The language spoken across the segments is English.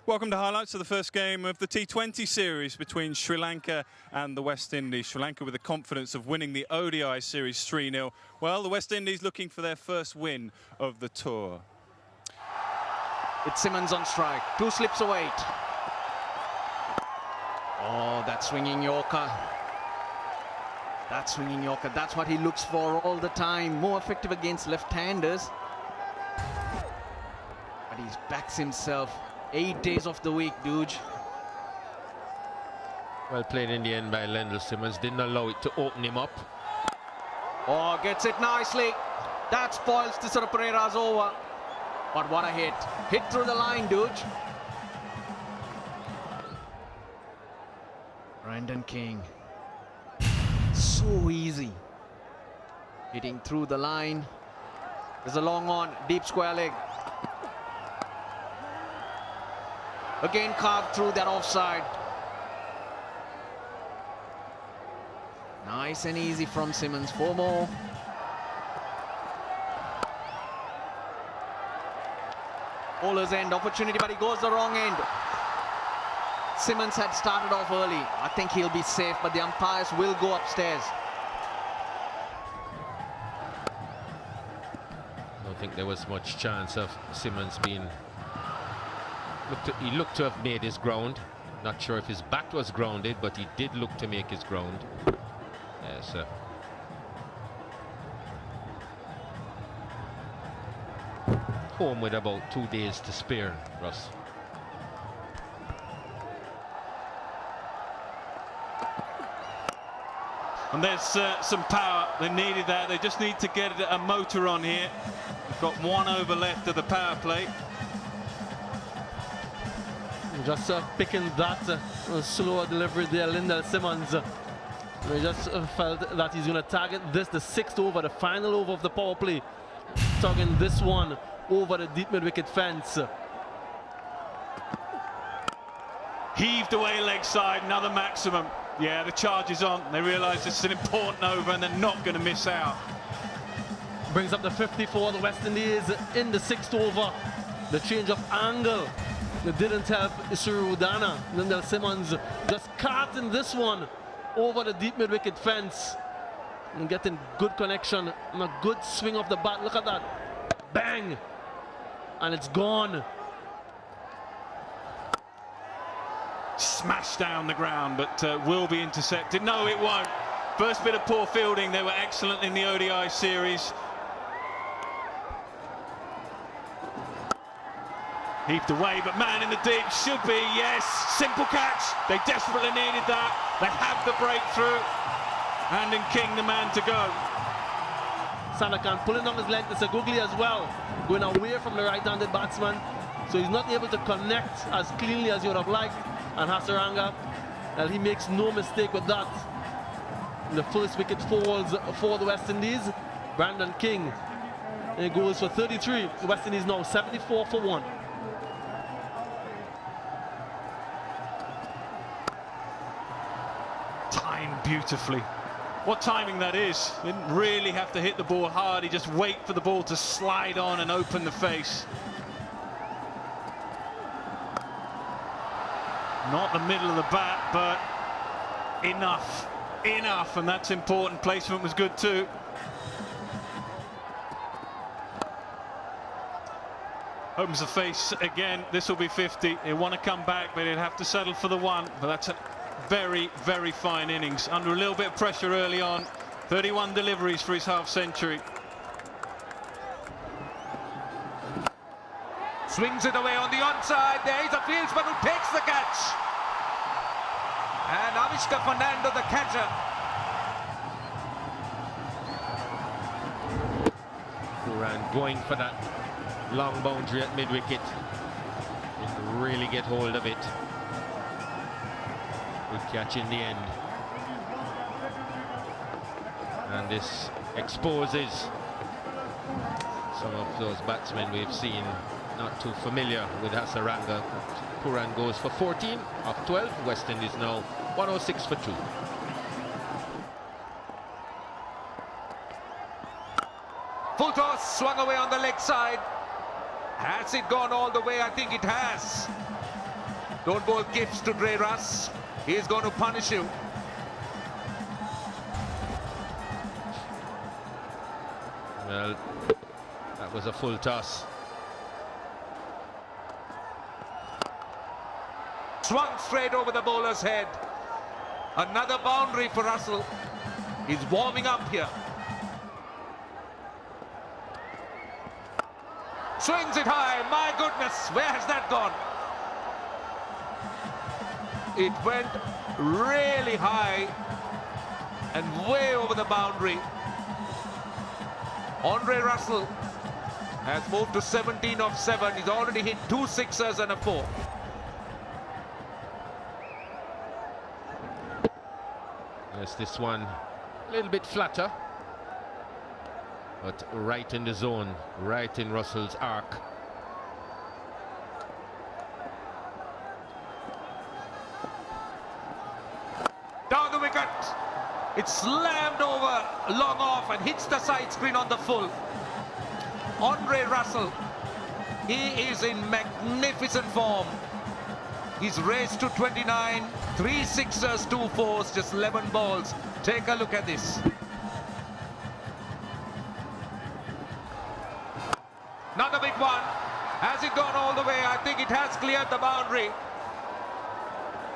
Welcome to highlights of the first game of the T20 series between Sri Lanka and the West Indies. Sri Lanka with the confidence of winning the ODI series 3-0. Well, the West Indies looking for their first win of the tour. It's Simmons on strike. 2 slips away. Oh, that swinging Yorker. That swinging Yorker, that's what he looks for all the time. More effective against left-handers. But he backs himself 8 days of the week, dude. Well played in the end by Lendl Simmons. Didn't allow it to open him up. Oh, gets it nicely. That spoils Tisara Pereira's over. But what a hit. Hit through the line, dude. Brandon King. So easy. Hitting through the line. There's a long on, deep square leg. Again carved through that offside. Nice and easy from Simmons. 4 more. Bowler's end opportunity, but he goes the wrong end. Simmons had started off early. I think he'll be safe, but the umpires will go upstairs. I don't think there was much chance of Simmons being... He looked to have made his ground. Not sure if his back was grounded, but he did look to make his ground. Yes. Home with about 2 days to spare, Russ. And there's some power. They needed that. They just need to get a motor on here. They've got 1 over left of the power play. Just picking that slower delivery there, Lendl Simmons. We just felt that he's going to target this, the 6th over, the final over of the power play. Targeting this one over the deep mid-wicket fence. Heaved away leg side, another maximum. Yeah, the charge is on. They realise it's an important over and they're not going to miss out. Brings up the 54, the West Indies in the 6th over. The change of angle that didn't help Isuru Udana. Lendl Simmons just carting this one over the deep mid-wicket fence and getting good connection and a good swing of the bat. Look at that. Bang! And it's gone. Smashed down the ground, but will be intercepted. No, it won't. First bit of poor fielding. They were excellent in the ODI series. Heaved away, but man in the deep should be, yes, simple catch. They desperately needed that. They have the breakthrough. Brandon King, the man to go. Sanakan pulling on his length. It's a googly as well, going away from the right-handed batsman. So he's not able to connect as cleanly as you would have liked. And Hasaranga, well, he makes no mistake with that. The first wicket falls for the West Indies. Brandon King, and he goes for 33. The West Indies now 74 for 1. Timed beautifully. What timing that is. Didn't really have to hit the ball hard. He just wait for the ball to slide on and open the face. Not the middle of the bat, but enough, and that's important. Placement was good too. Opens the face again. This will be 50. He'll want to come back, but he'll have to settle for the 1. But that's a very, very fine innings. Under a little bit of pressure early on. 31 deliveries for his half-century. Swings it away on the onside. There is a fieldsman who takes the catch. And Avishka Fernando, the catcher. Kiron going for that long boundary at mid-wicket. Didn't really get hold of it. Good catch in the end. And this exposes some of those batsmen we've seen not too familiar with Hasaranga. Kiron goes for 14 of 12. West Indies now 106 for 2. Full toss, swung away on the leg side. Has it gone all the way? I think it has. Don't bowl gifts to Grey Russ. He's going to punish you. Well, that was a full toss. Swung straight over the bowler's head. Another boundary for Russell. He's warming up here. Swings it high. My goodness, where has that gone? It went really high and way over the boundary. Andre Russell has moved to 17 of 7. He's already hit 2 sixers and a 4. Yes, this one a little bit flatter, but right in the zone, right in Russell's arc. Down the wicket. It's slammed over long off and hits the side screen on the full. Andre Russell, he is in magnificent form. He's raced to 29, 3 sixers, 2 fours, just 11 balls. Take a look at this. Another big one. Has it gone all the way? I think it has cleared the boundary.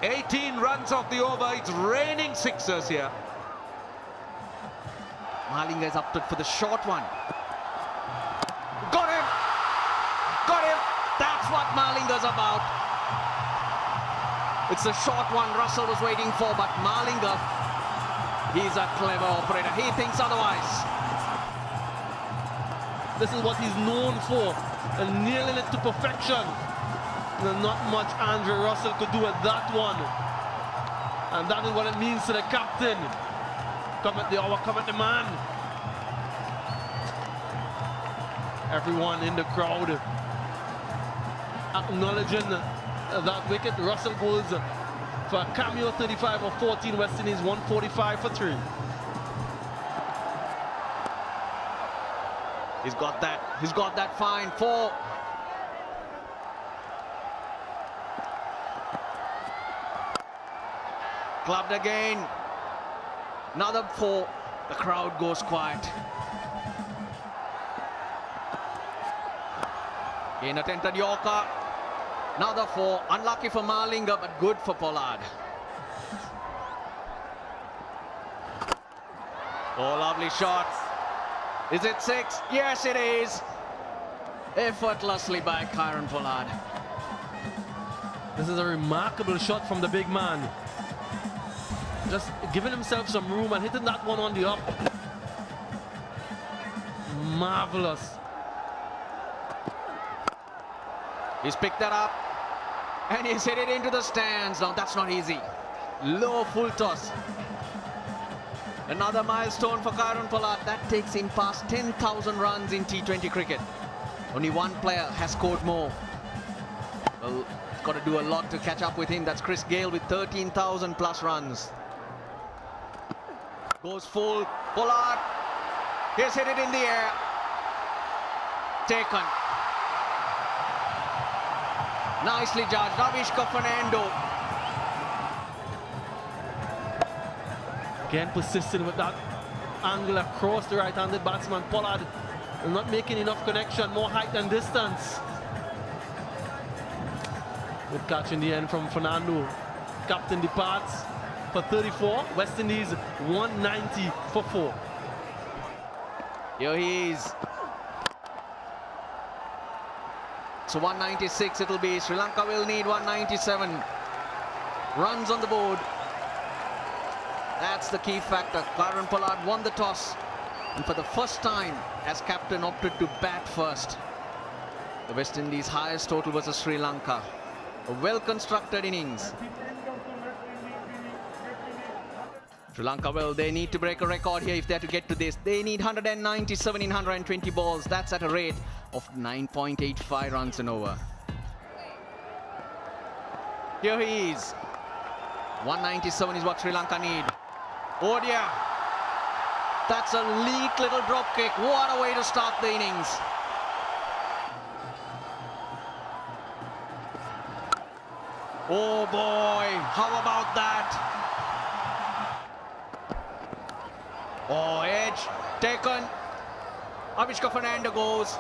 18 runs off the over. It's raining sixers here. Malinga is up for the short one. Got him! Got him! That's what Malinga's about. It's a short one Russell was waiting for, but Malinga, he's a clever operator. He thinks otherwise. This is what he's known for, and nailing it to perfection. There's not much Andre Russell could do at that one. And that is what it means to the captain. Come at the hour, come at the man. Everyone in the crowd acknowledging that wicket. Russell goes for a cameo 35 of 14, West Indies 145 for 3. He's got that fine 4. Clubbed again. Another 4. The crowd goes quiet. In attempted Yorker. Another 4. Unlucky for Malinga, but good for Pollard. Oh, lovely shot. Is it 6? Yes, it is. Effortlessly by Kiron Pollard. This is a remarkable shot from the big man. Just giving himself some room and hitting that one on the up. Marvelous. He's picked that up and he's hit it into the stands. Now that's not easy. Low full toss. Another milestone for Kiron Pollard. That takes him past 10,000 runs in T20 cricket. Only one player has scored more. Well, got to do a lot to catch up with him. That's Chris Gale with 13,000 plus runs. Goes full. Pollard. He's hit it in the air. Taken. Nicely judged. Avishka Fernando. Again, persistent with that angle across the right-handed batsman. Pollard not making enough connection, more height than distance. Good catch in the end from Fernando. Captain departs for 34. West Indies 190 for 4. Here he is. So 196 it'll be. Sri Lanka will need 197. Runs on the board. That's the key factor. Kiron Pollard won the toss, and for the first time as captain opted to bat first. The West Indies' highest total versus Sri Lanka. A well-constructed innings. Sri Lanka, well, they need to break a record here if they're to get to this. They need 197 in 120 balls. That's at a rate of 9.85 runs an over. Here he is. 197 is what Sri Lanka need. Oh dear. That's a leak little drop kick. What a way to start the innings. Oh boy, how about that? Oh, edge taken. Avishka Fernando goes.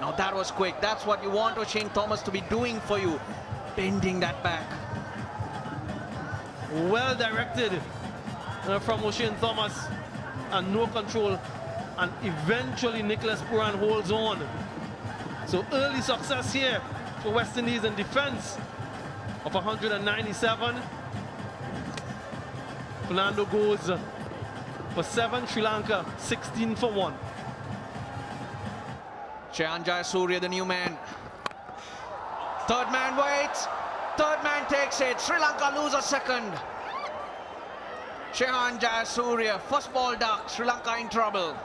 Now that was quick. That's what you want Shane Thomas to be doing for you. Bending that back. Well directed from O'Shane Thomas, and no control, and eventually Nicholas Pooran holds on. So early success here for West Indies in defense of 197. Fernando goes for 7, Sri Lanka 16 for 1. Shahan Jayasuriya, the new man. Third man waits. Third man takes it. Sri Lanka lose a second. Shahan Jayasuriya, first ball duck. Sri Lanka in trouble.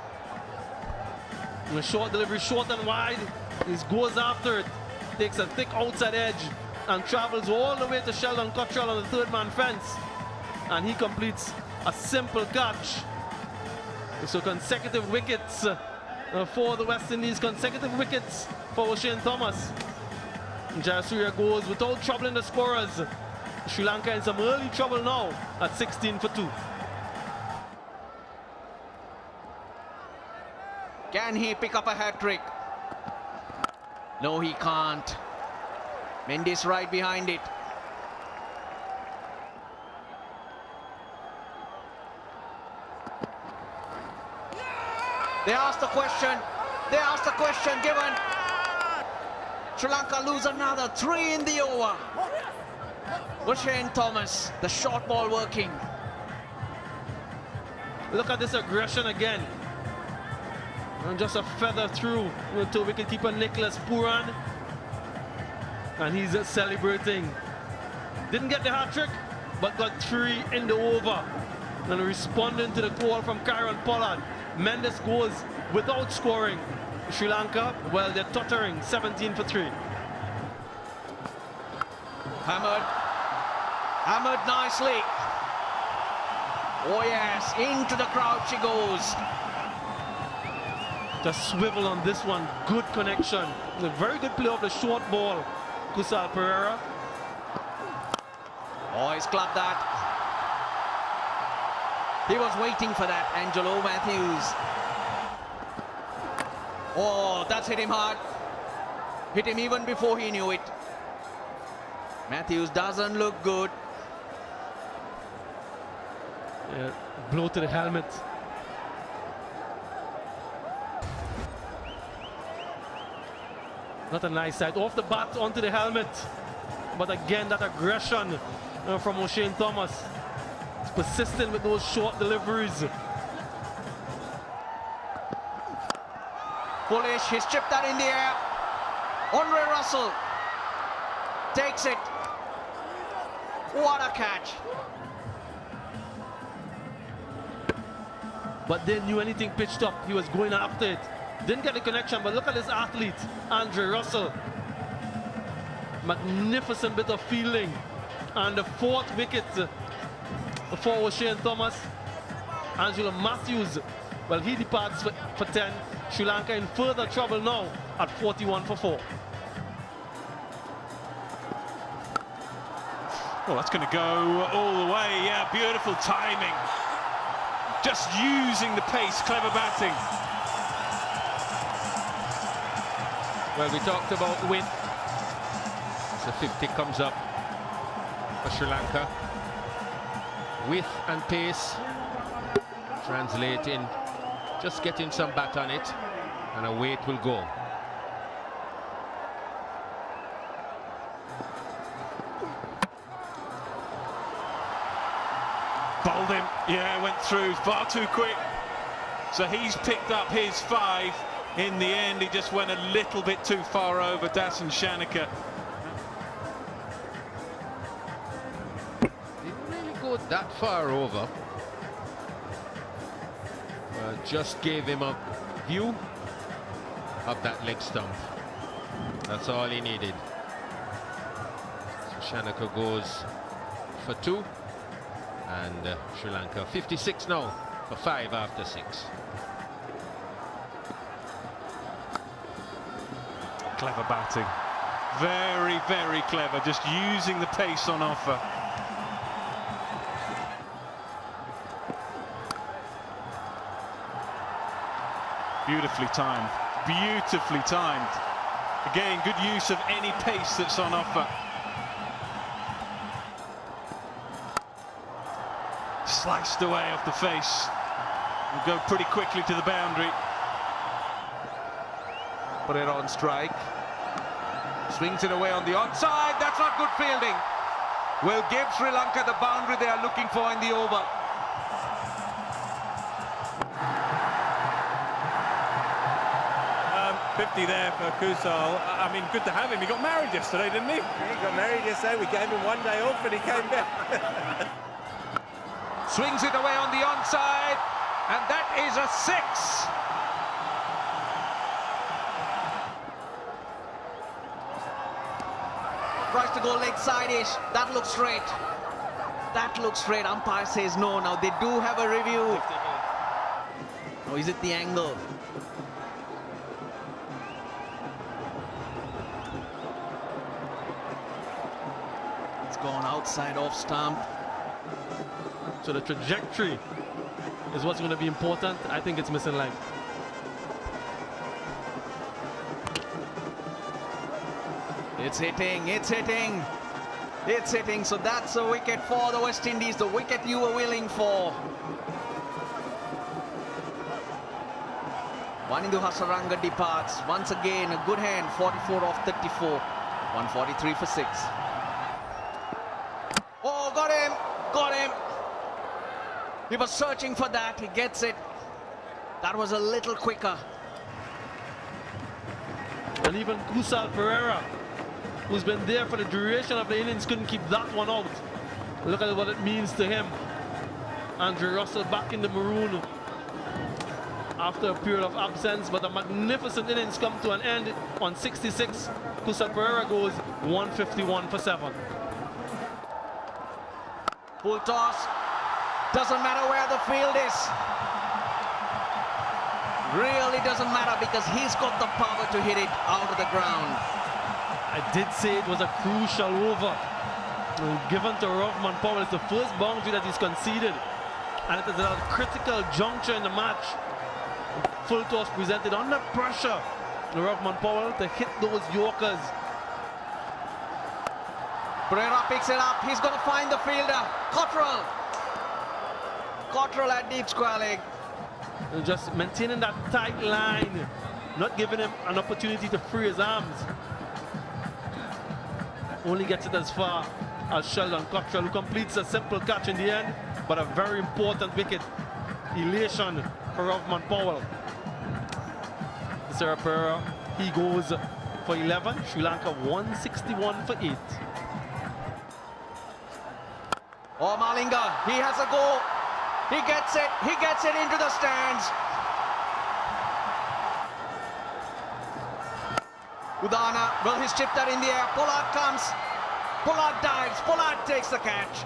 A short delivery, short and wide. He goes after it. Takes a thick outside edge and travels all the way to Sheldon Cottrell on the third man fence. And he completes a simple catch. So consecutive wickets for the West Indies, consecutive wickets for O'Shane Thomas. Jayasuriya goes without troubling the scorers. Sri Lanka in some early trouble now at 16 for 2. Can he pick up a hat-trick? No, he can't. Mendy's right behind it. They asked the question. They asked the question given. Sri Lanka lose another 3 in the over. O'Shane Thomas, the short ball working. Look at this aggression again. And just a feather through to wicketkeeper Nicholas Pooran. And he's celebrating. Didn't get the hat-trick, but got 3 in the over. And responding to the call from Kiron Pollard, Mendes goes without scoring. Sri Lanka, well, they're tottering 17 for 3. Hammered nicely. Oh yes, into the crowd she goes. Just swivel on this one, good connection. A very good play of the short ball, Kusal Pereira. Oh, he's clubbed that. He was waiting for that, Angelo Matthews. Oh, that's hit him hard. Hit him even before he knew it. Matthews doesn't look good. Yeah, blow to the helmet. Not a nice side. Off the bat onto the helmet. But again, that aggression from O'Shane Thomas. It's persistent with those short deliveries. Bullish, he's chipped that in the air. Andre Russell takes it. What a catch. But they knew anything pitched up, he was going after it. Didn't get the connection, but look at this athlete, Andre Russell. Magnificent bit of fielding. And the 4th wicket for O'Shane Thomas. Angelo Matthews, well, he departs for 10. Sri Lanka in further trouble now at 41 for 4. Well, that's going to go all the way. Yeah, beautiful timing. Just using the pace, clever batting. Well, we talked about width. So 50 comes up for Sri Lanka. Width and pace translating, just getting some bat on it, and away it will go. Bowled him. Yeah, went through far too quick. So he's picked up his 5. In the end, he just went a little bit too far over Dasan Shanaka. Didn't really go that far over. Just gave him a view of that leg stump. That's all he needed. So Shanaka goes for 2. And Sri Lanka 56 now for 5 after 6. Clever batting. Very, very clever, just using the pace on offer. Beautifully timed, beautifully timed. Again, good use of any pace that's on offer. Sliced away off the face. Will go pretty quickly to the boundary. Pereira on strike. Swings it away on the onside. That's not good fielding. Will give Sri Lanka the boundary they are looking for in the over. .50 there for Kusal. I mean, good to have him. He got married yesterday, didn't he? Yeah, he got married yesterday. We gave him one day off and he came back. Swings it away on the onside, and that is a 6. Tries to go leg side-ish. That looks straight. That looks straight. Umpire says no. Now they do have a review. Or is it the angle? It's gone outside off stump. So the trajectory is what's going to be important. I think it's missing leg. It's hitting, it's hitting, it's hitting. So that's a wicket for the West Indies, the wicket you were willing for. Wanindu Hasaranga departs. Once again, a good hand, 44 off 34. 143 for 6. Oh, got him, got him. He was searching for that, he gets it. That was a little quicker. And even Kusal Pereira, who's been there for the duration of the innings, couldn't keep that one out. Look at what it means to him. Andre Russell back in the maroon after a period of absence, but a magnificent innings come to an end on 66. Kusal Pereira goes 151 for 7. Full toss. Doesn't matter where the field is. Really doesn't matter because he's got the power to hit it out of the ground. I did say it was a crucial over given to Rahman Powell. It's the first boundary that he's conceded, and it is at a critical juncture in the match. Full toss presented under pressure. Rahman Powell to hit those Yorkers. Pereira picks it up. He's going to find the fielder. Cottrell. Cottrell at deep square leg. And just maintaining that tight line, not giving him an opportunity to free his arms. Only gets it as far as Sheldon Cottrell, who completes a simple catch in the end, but a very important wicket. Elation for Rahman Powell. Sarah Pereira, he goes for 11. Sri Lanka 161 for 8. Oh, Malinga, he has a go. He gets it into the stands. Udana, well, he's chipped that in the air. Pollard comes. Pollard dives. Pollard takes the catch.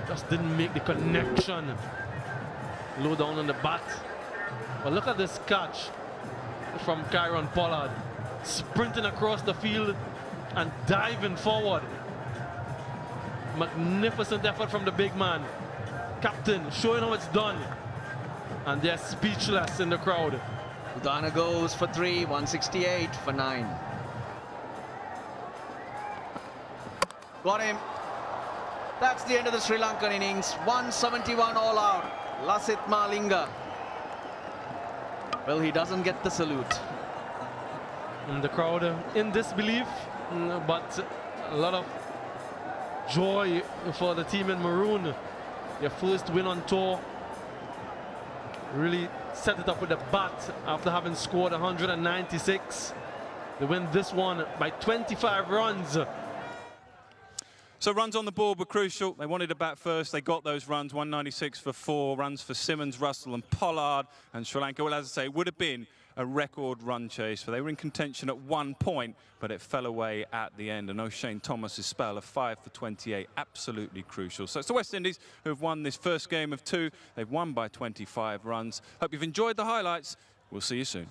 Just didn't make the connection. Low down on the bat. But look at this catch from Kiron Pollard. Sprinting across the field and diving forward. Magnificent effort from the big man. Captain showing how it's done. And they're speechless in the crowd. Udana goes for 3, 168 for 9. Got him. That's the end of the Sri Lankan innings. 171 all out. Lasith Malinga. Well, he doesn't get the salute. And the crowd in disbelief, but a lot of joy for the team in maroon. Their first win on tour. Really set it up with the bat after having scored 196. They win this one by 25 runs. So runs on the board were crucial. They wanted to bat first. They got those runs, 196 for 4 runs for Simmons, Russell and Pollard. And Sri Lanka, well, as I say, would have been a record run chase. So they were in contention at 1 point, but it fell away at the end. And O'Shane Thomas's spell of 5 for 28, absolutely crucial. So it's the West Indies who have won this first game of 2. They've won by 25 runs. Hope you've enjoyed the highlights. We'll see you soon.